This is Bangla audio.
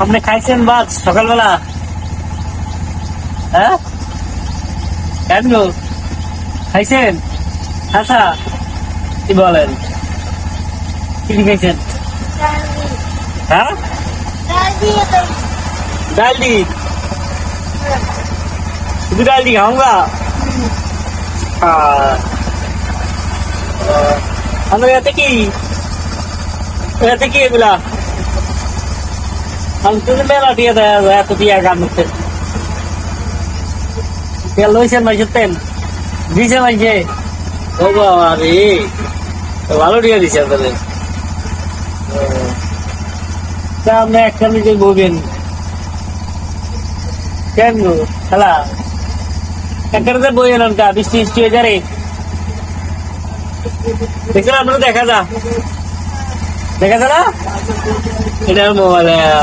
আপনি খাইছেন ভাত সকালবেলা? হ্যাঁ, কেন গো? খাইছেন? আচ্ছা, কি বলেন, কি খাইছেন? হ্যাঁ, ডাল দি, শুধু ডাল দি খাওয়া? আমরা এতে কি, এতে কি এগুলা? আমি তুমি মেলা দিয়ে দেয় এত দিয়ে গান করতে তেল লইছেন মাইছেন তেল দিছে মাইছে। ও বাবা রে, ভালো দিয়ে দিছে তাহলে। আপনি একটা নিজে বলবেন কেন গো খেলা একটা বই এলাম কা বৃষ্টি বৃষ্টি হয়ে যারে দেখছেন আপনারা দেখা যা না এটা মোবাইলে